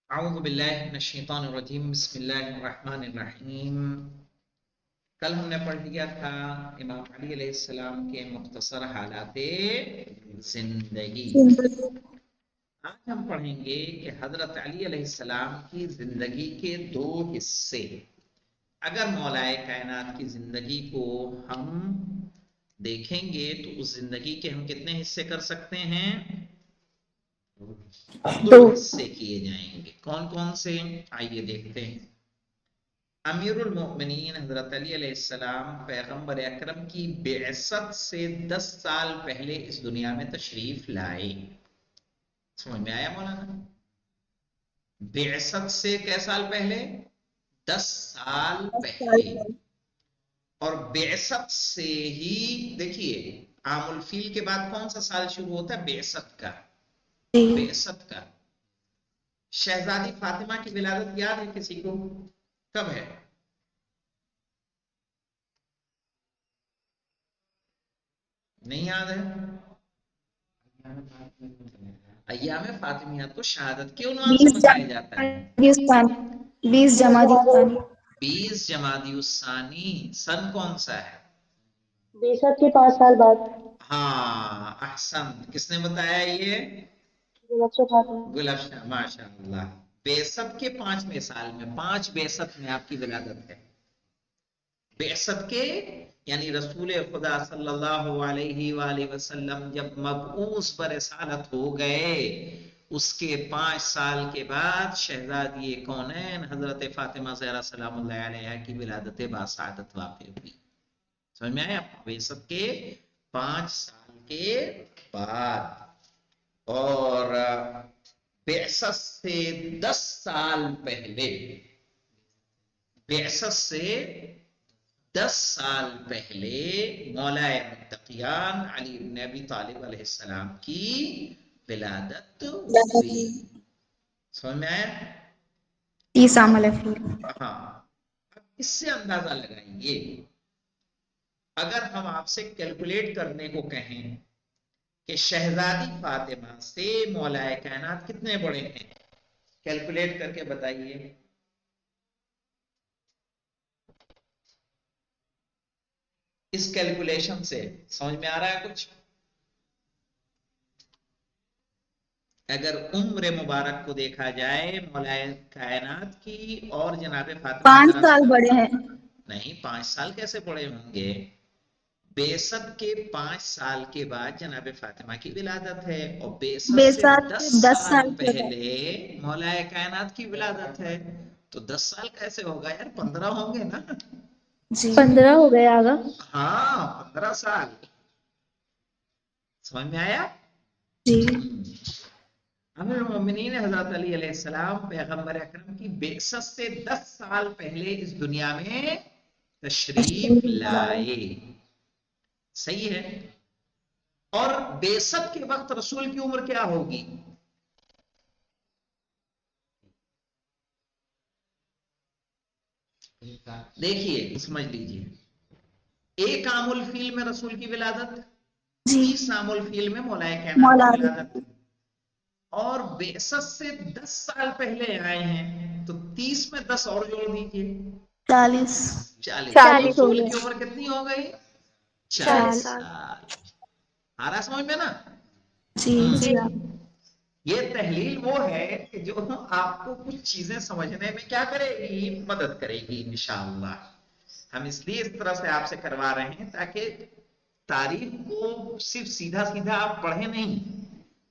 اعوذ باللہ من الشیطان الرجیم بسم اللہ الرحمن الرحیم۔ کل ہم نے پڑھ لیا تھا امام علی علیہ السلام کے مختصر حالات زندگی۔ آج ہم پڑھیں گے کہ حضرت علی علیہ السلام کی زندگی کے دو حصے۔ اگر مولا کائنات کی زندگی کو ہم دیکھیں گے تو اس زندگی کے ہم کتنے حصے کر سکتے ہیں؟ دو دو حصے کیے جائیں گے۔ کون کون سے؟ آئیے دیکھتے ہیں۔ امیر المؤمنین حضرت علی علیہ السلام پیغمبر اکرم کی بعثت سے 10 سال پہلے اس دنیا میں تشریف لائے۔ سمجھ میں آیا مولانا؟ بعثت سے کئی سال پہلے؟ 10 سال 10 سال پہلے۔ اور بعثت سے ہی دیکھیے عام الفیل کے بعد کون سا سال شروع ہوتا ہے؟ بعثت کا۔ جی بعثت کا۔ شہزادی فاطمہ کی ولادت یاد ہے کسی کو؟ کب ہے؟ نہیں یاد ہے؟ ایام فاطمیہ تو شہادت کے عنوان سے 20 منایا جاتا ہے۔ جمادی الثانی 20 جمادی الثانی 20 جمادی الثانی سن کون سا ہے؟ بعثت کے 5 سال بعد ہاں احسن، کس نے بتایا یہ؟ گلبشہ فاطمہ۔ گلفشہ، ماشاء اللہ۔ بعثت کے 5ویں سال میں، 5 بعثت میں آپ کی ولادت ہے۔ بعثت کے یعنی رسول خدا صلی اللہ علیہ وآلہ وسلم جب مبعوث برسالت ہو گئے، اس کے 5 سال کے بعد شہزادی کونین حضرت فاطمہ زہرا سلام اللہ علیہ کی ولادت باسعادت واقع ہوئی۔ سمجھ میں آیا؟ بعثت کے 5 سال کے بعد۔ اور بعثت سے 10 سال پہلے، بعثت سے 10 سال پہلے مولا متقیان علی بن ابی طالب علیہ السلام کی ولادت ہوئی۔ سمجھ میں آیا؟ عیسیٰ علیہ السلام۔ ہاں، اب اس سے اندازہ لگائیے، اگر ہم آپ سے کیلکولیٹ کرنے کو کہیں کہ شہزادی فاطمہ سے مولا کائنات کتنے بڑے ہیں، کیلکولیٹ کر کے بتائیے۔ اس کیلکولیشن سے سمجھ میں آ رہا ہے کچھ؟ اگر عمر مبارک کو دیکھا جائے مولا کائنات کی اور جناب فاطمہ 5 زہرا سال سلام، بڑے ہیں۔ نہیں 5 سال کیسے بڑے ہوں گے؟ بعثت کے 5 سال کے بعد جناب فاطمہ کی ولادت ہے، اور بعثت سے بعثت 10 سے 10 سال سال پہلے پہلے مولا کائنات کی ولادت ہے، تو 10 سال کیسے ہوگا یار؟ 15 ہوں گے نا؟ جی 15 ہو گئے آگا۔ ہاں 15 سال۔ سمجھ میں آیا؟ جی امیر المومنین حضرت علی علیہ السلام پیغمبر اکرم کی بعثت سے 10 سال پہلے اس دنیا میں تشریف لائے۔ صحیح ہے؟ اور بعثت کے وقت رسول کی عمر کیا ہوگی؟ دیکھیے سمجھ لیجیے، ایک عام الفیل میں رسول کی ولادت، جی 30 عام الفیل میں مولا کائنات مولا کی علی ولادت، اور بعثت سے 10 سال پہلے آئے ہیں، تو 30 میں 10 اور جوڑ دیجیے، 40 40۔ 40 ہو رسول گئے۔ کی عمر کتنی ہو گئی؟ 40 40 سال۔ آ رہا سمجھ میں نا؟ جی جی یہ تحلیل وہ ہے کہ جو آپ کو کچھ چیزیں سمجھنے میں کیا کرے گی؟ مدد کرے گی انشاءاللہ۔ ہم اس لیے اس طرح سے آپ سے کروا رہے ہیں تاکہ تاریخ کو صرف سیدھا سیدھا آپ پڑھیں نہیں،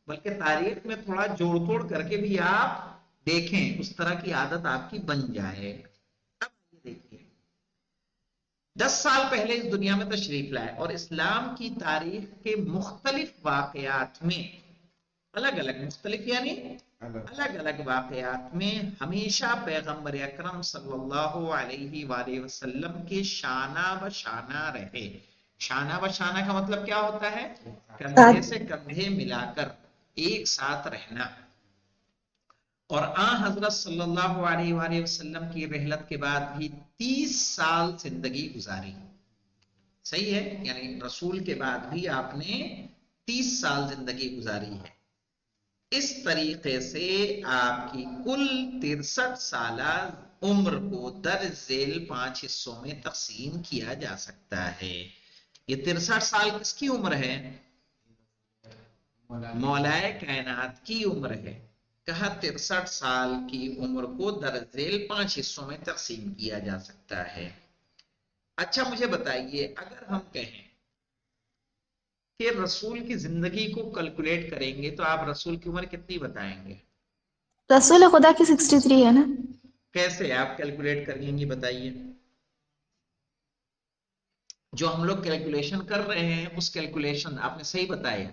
بلکہ تاریخ میں تھوڑا جوڑ توڑ کر کے بھی آپ دیکھیں، اس طرح کی عادت آپ کی بن جائے۔ اب یہ دیکھیے 10 سال پہلے اس دنیا میں تشریف لائے، اور اسلام کی تاریخ کے مختلف واقعات میں الگ الگ، مختلف یعنی الگ الگ واقعات میں ہمیشہ پیغمبر اکرم صلی اللہ علیہ وآلہ وسلم کے شانہ بشانہ رہے۔ شانہ بشانہ کا مطلب کیا ہوتا ہے؟ کندھے سے کندھے ملا کر ایک ساتھ رہنا۔ اور حضرت صلی اللہ علیہ وآلہ وسلم کی رحلت کے بعد بھی 30 سال زندگی گزاری۔ صحیح ہے؟ یعنی رسول کے بعد بھی آپ نے 30 سال زندگی گزاری ہے۔ اس طریقے سے آپ کی کل 63 سالہ عمر کو در ذیل 5 حصوں میں تقسیم کیا جا سکتا ہے۔ یہ 63 سال کس کی عمر ہے؟ مولائے کائنات کی عمر ہے۔ کہا 63 سال کی عمر کو در ذیل 5 حصوں میں تقسیم کیا جا سکتا ہے۔ اچھا مجھے بتائیے، اگر ہم کہیں کہ رسول کی زندگی کو کیلکولیٹ کریں گے تو آپ رسول کی عمر کتنی بتائیں گے؟ رسول خدا کی 63 ہے نا؟ کیسے آپ کیلکولیٹ کریں گے بتائیے؟ جو ہم لوگ کیلکولیشن کر رہے ہیں اس کیلکولیشن آپ نے صحیح بتایا۔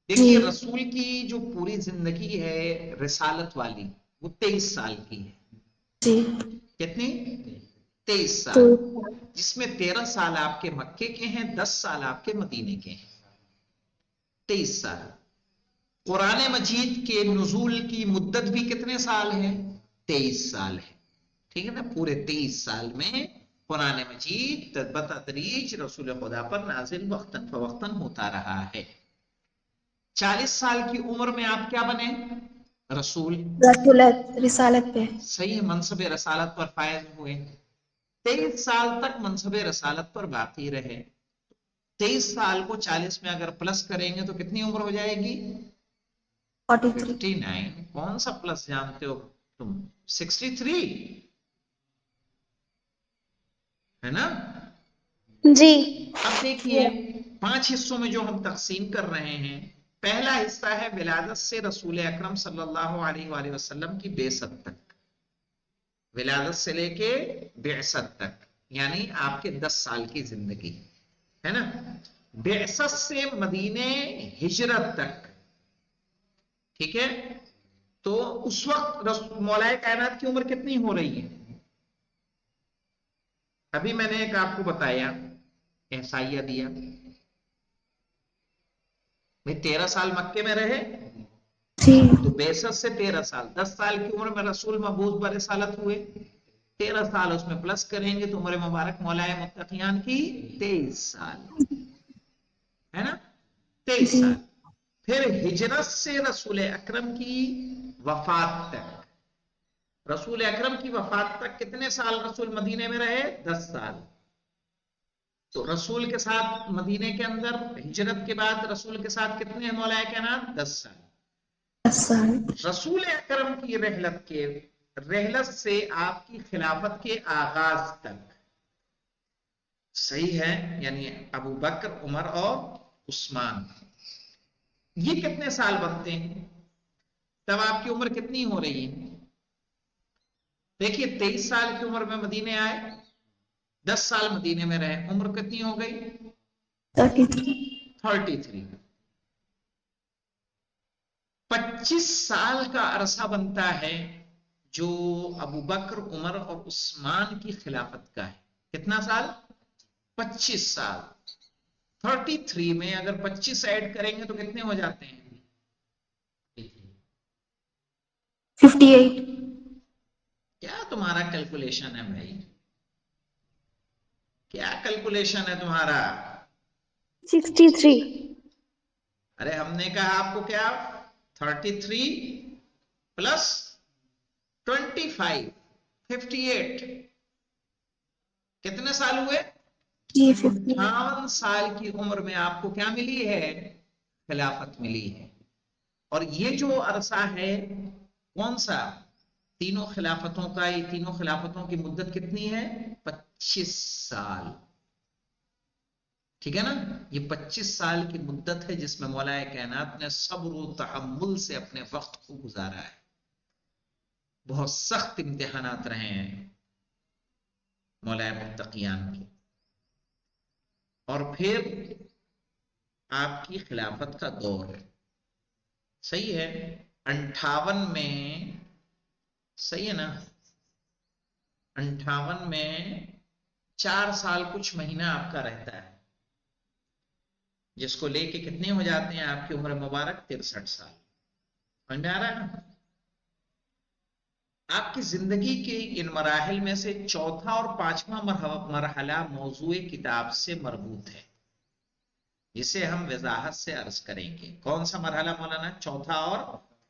دیکھیے رسول کی جو پوری زندگی ہے رسالت والی وہ 23 سال کی ہے۔ جی کتنی؟ 23 تو سال، جس میں 13 سال آپ کے مکے کے ہیں، 10 سال آپ کے مدینے کے ہیں۔ 23 سال۔ قرآن مجید کے نزول کی مدت بھی کتنے سال ہے؟ 23 سال ہے۔ ٹھیک ہے نا؟ پورے 23 سال میں قرآن مجید بتدریج رسول خدا پر نازل وقتاً فوقتاً ہوتا رہا ہے۔ 40 سال کی عمر میں آپ کیا بنے؟ رسول۔ رسولت رسالت پہ صحیح، منصب رسالت پر فائز ہوئے۔ 23 سال تک منصب رسالت پر باقی رہے۔ 23 سال کو 40 میں اگر پلس کریں گے تو کتنی عمر ہو جائے گی؟ 43۔ 59۔ کون سا پلس جانتے ہو تم؟ 63 ہے نا؟ جی اب دیکھیے 5 حصوں میں جو ہم تقسیم کر رہے ہیں، پہلا حصہ ہے ولادت سے رسول اکرم صلی اللہ علیہ وآلہ وسلم کی بعثت تک، ولادت سے لے کے بعثت تک، یعنی آپ کے 10 سال کی زندگی ہے نا۔ بعثت سے مدینے ہجرت تک، ٹھیک ہے؟ تو اس وقت مولائے کائنات کی عمر کتنی ہو رہی ہے؟ ابھی میں نے ایک آپ کو بتایا، احصائیہ دیا، 13 سال مکے میں رہے جی تو بعثت سے 13 سال، 10 سال کی عمر میں رسول مبعوث برسالت ہوئے، 13 سال اس میں پلس کریں گے تو عمر مبارک مولائے متقیان کی 23 سال ہے نا؟ 23 جی سال۔ پھر ہجرت سے رسول اکرم کی وفات تک، رسول اکرم کی وفات تک کتنے سال رسول مدینے میں رہے؟ 10 سال۔ تو رسول کے ساتھ مدینے کے اندر ہجرت کے بعد رسول کے ساتھ کتنے ہیں مولائے کائنات؟ 10 سال۔ 10 سال۔ رسول اکرم کی رحلت سے آپ کی خلافت کے آغاز تک، صحیح ہے، یعنی ابو بکر، عمر اور عثمان، یہ کتنے سال بنتے ہیں؟ تب آپ کی عمر کتنی ہو رہی ہے؟ دیکھیے 23 سال کی عمر میں مدینے آئے، 10 سال مدینے میں رہے، عمر کتنی ہو گئی؟ 33۔ 25 سال کا عرصہ بنتا ہے جو ابو بکر، عمر اور عثمان کی خلافت کا ہے۔ کتنا سال؟ 25 سال۔ 33 میں اگر 25 ایڈ کریں گے تو کتنے ہو جاتے ہیں؟ 58۔ کیا تمہارا کیلکولیشن ہے بھائی؟ کیا کیلکولیشن ہے تمہارا؟ 63۔ ارے ہم نے کہا آپ کو کیا؟ 33 پلس 25، 58، کتنے سال ہوئے؟ جی 58 سال کی عمر میں آپ کو کیا ملی ہے؟ خلافت ملی ہے۔ اور یہ جو عرصہ ہے کون سا؟ تینوں خلافتوں کا، یہ تینوں خلافتوں کی مدت کتنی ہے؟ 25 سال، ٹھیک ہے نا؟ یہ 25 سال کی مدت ہے جس میں مولا کائنات نے صبر و تحمل سے اپنے وقت کو گزارا ہے۔ بہت سخت امتحانات رہے ہیں مولا متقیان کے۔ اور پھر آپ کی خلافت کا دور، صحیح ہے، 58 میں، صحیح ہے نا، 58 میں 4 سال کچھ مہینہ آپ کا رہتا ہے، جس کو لے کے کتنے ہو جاتے ہیں آپ کی عمر مبارک؟ 63 سال۔ سمجھ میں آ رہا ہے نا؟ آپ کی زندگی کے ان مراحل میں سے چوتھا اور 5واں مرحلہ موضوع کتاب سے مربوط ہے، جسے ہم وضاحت سے عرض کریں گے۔ کون سا مرحلہ مولانا؟ چوتھا اور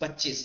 25।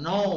9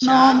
4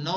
9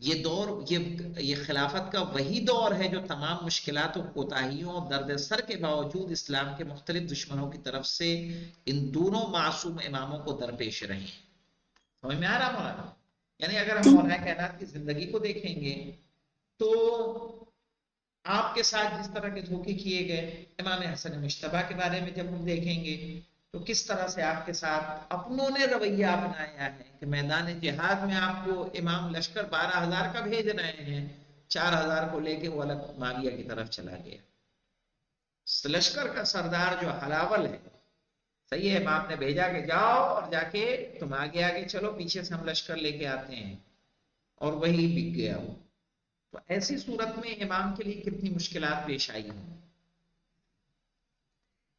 یہ دور یہ خلافت کا وہی دور ہے جو تمام مشکلات و کوتاہیوں اور درد سر کے باوجود اسلام کے مختلف دشمنوں کی طرف سے ان دونوں معصوم اماموں کو درپیش رہے ہیں۔ سمجھ میں آ رہا مولانا؟ یعنی اگر ہم مولانا کائنات کی زندگی کو دیکھیں گے تو آپ کے ساتھ جس طرح کے دھوکے کیے گئے، امام حسن مشتبہ کے بارے میں جب ہم دیکھیں گے تو کس طرح سے آپ کے ساتھ اپنوں نے رویہ اپنایا ہے کہ میدان جہاد میں آپ کو امام لشکر 12,000 کا بھیج رہے ہیں، 4,000 کو لے کے وہ الگ معاویہ کی طرف چلا گیا۔ لشکر کا سردار جو حلاول ہے، صحیح ہے، امام نے بھیجا کہ جاؤ اور جا کے تم آگے آگے چلو، پیچھے سے ہم لشکر لے کے آتے ہیں، اور وہی بک گیا وہ۔ تو ایسی صورت میں امام کے لیے کتنی مشکلات پیش آئی ہیں۔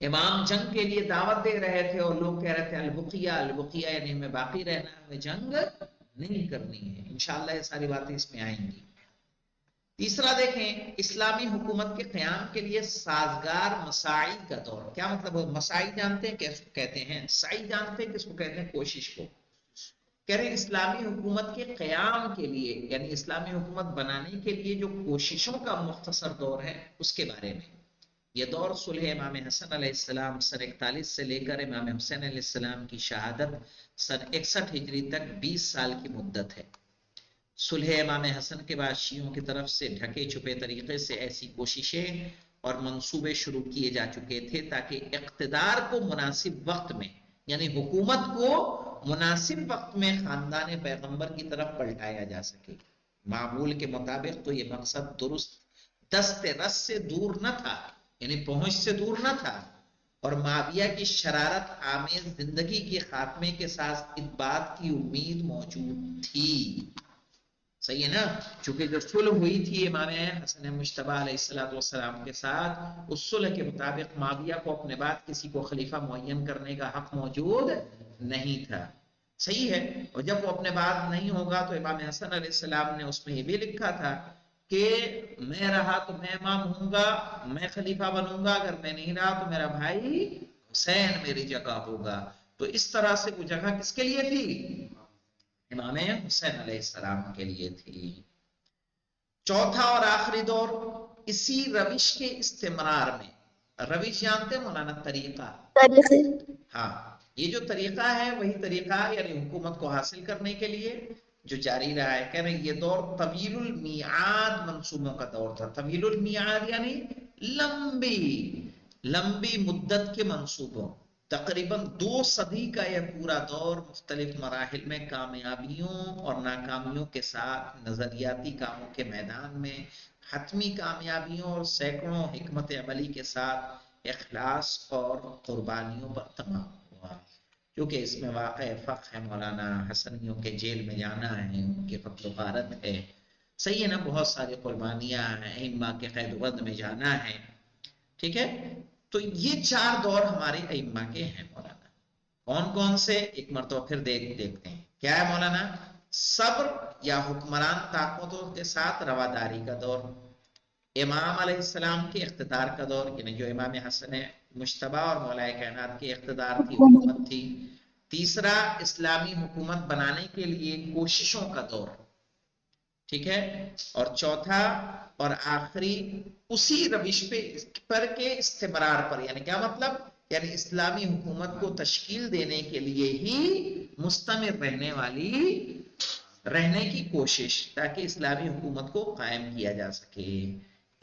امام جنگ کے لیے دعوت دے رہے تھے اور لوگ کہہ رہے تھے البقیہ البقیہ، یعنی ہمیں باقی رہنا ہے، ہمیں جنگ نہیں کرنی ہے۔ انشاءاللہ یہ ساری باتیں اس میں آئیں گی۔ تیسرا دیکھیں، اسلامی حکومت کے قیام کے لیے سازگار مساعی کا دور۔ کیا مطلب ہے مساعی؟ جانتے ہیں کس کو کہتے ہیں؟ سعی جانتے ہیں کس کو کہتے ہیں؟ کوشش کو کہہ رہے ہیں۔ اسلامی حکومت کے قیام کے لیے، یعنی اسلامی حکومت بنانے کے لیے جو کوششوں کا مختصر دور ہے، اس کے بارے میں۔ یہ دور صلح امام حسن علیہ السلام سن 41 سے لے کر امام حسین علیہ السلام کی شہادت سن 61 ہجری تک 20 سال کی مدت ہے۔ صلح امام حسن کے بعد شیعوں کی طرف سے ڈھکے چھپے طریقے سے ایسی کوششیں اور منصوبے شروع کیے جا چکے تھے تاکہ اقتدار کو مناسب وقت میں، یعنی حکومت کو مناسب وقت میں خاندان پیغمبر کی طرف پلٹایا جا سکے۔ معمول کے مطابق تو یہ مقصد درست دست رس سے دور نہ تھا، یعنی پہنچ سے دور نہ تھا، اور معاویہ کی شرارت آمیز زندگی کے خاتمے کے ساتھ اس بات کی امید موجود تھی۔ صحیح ہے نا؟ چونکہ جو صلح ہوئی تھی امام حسن مجتبی علیہ السلام کے ساتھ، اس صلح کے مطابق معاویہ کو اپنے بعد کسی کو خلیفہ معین کرنے کا حق موجود نہیں تھا۔ صحیح ہے، اور جب وہ اپنے بعد نہیں ہوگا تو امام حسن علیہ السلام نے اس میں یہ بھی لکھا تھا کہ میں رہا تو میں امام ہوں گا، میں خلیفہ بنوں گا، اگر میں نہیں رہا تو میرا بھائی حسین میری جگہ ہوگا۔ تو اس طرح سے وہ جگہ کس کے لیے تھی؟ امام حسین علیہ السلام کے لیے تھی۔ چوتھا اور آخری دور اسی روش کے استمرار میں، روش جانتے ہیں مولانا؟ طریقہ، ہاں، یہ جو طریقہ ہے وہی طریقہ، یعنی حکومت کو حاصل کرنے کے لیے جو جاری رہا ہے۔ کہہ رہے ہیں یہ دور طویل المیعاد منصوبوں کا دور تھا۔ طویل المیعاد یعنی لمبی مدت کے منصوبوں، تقریباً 2 صدی کا یہ پورا دور مختلف مراحل میں کامیابیوں اور ناکامیوں کے ساتھ نظریاتی کاموں کے میدان میں حتمی کامیابیوں اور سینکڑوں حکمت عملی کے ساتھ اخلاص اور قربانیوں پر تمام ہوا۔ کیونکہ اس میں واقع فخر ہے مولانا، حسنیوں کے جیل میں جانا ہے، ان کے قتل و غارت ہے، صحیح ہے نا، بہت ساری قربانیاں ہیں، ائمہ کے قید و بند میں جانا ہے، ٹھیک ہے۔ تو یہ 4 دور ہمارے ائمہ کے ہیں مولانا۔ کون کون سے؟ ایک مرتبہ پھر دیکھتے ہیں کیا ہے مولانا۔ صبر یا حکمران طاقتوں کے ساتھ رواداری کا دور، امام علیہ السلام کے اقتدار کا دور، یعنی جو امام حسن مجتبی اور مولا کائنات کے اقتدار کی حکومت تھی۔ تیسرا اسلامی حکومت بنانے کے لیے کوششوں کا دور، ٹھیک ہے۔ اور چوتھا اور آخری اسی روش پر کے استمرار پر، یعنی کیا مطلب؟ یعنی اسلامی حکومت کو تشکیل دینے کے لیے ہی مستمر رہنے کی کوشش، تاکہ اسلامی حکومت کو قائم کیا جا سکے۔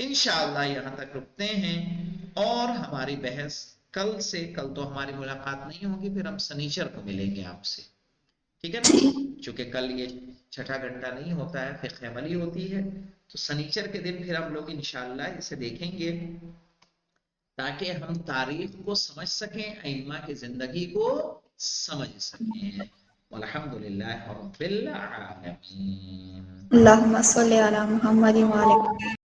انشاءاللہ یہاں تک رکتے ہیں، اور ہماری بحث کل تو ہماری ملاقات نہیں ہوگی، پھر ہم سنیچر کو ملیں گے آپ سے، ٹھیک ہے نا؟ چونکہ کل یہ 6ٹھا گھنٹہ نہیں ہوتا ہے، فقہ عملی ہوتی ہے، تو سنیچر کے دن پھر ہم لوگ انشاءاللہ اسے دیکھیں گے، تاکہ ہم تاریخ کو سمجھ سکیں، ائمہ کی زندگی کو سمجھ سکیں۔ والحمدللہ رب العالمین۔ اللہم صلی علی محمد وعلی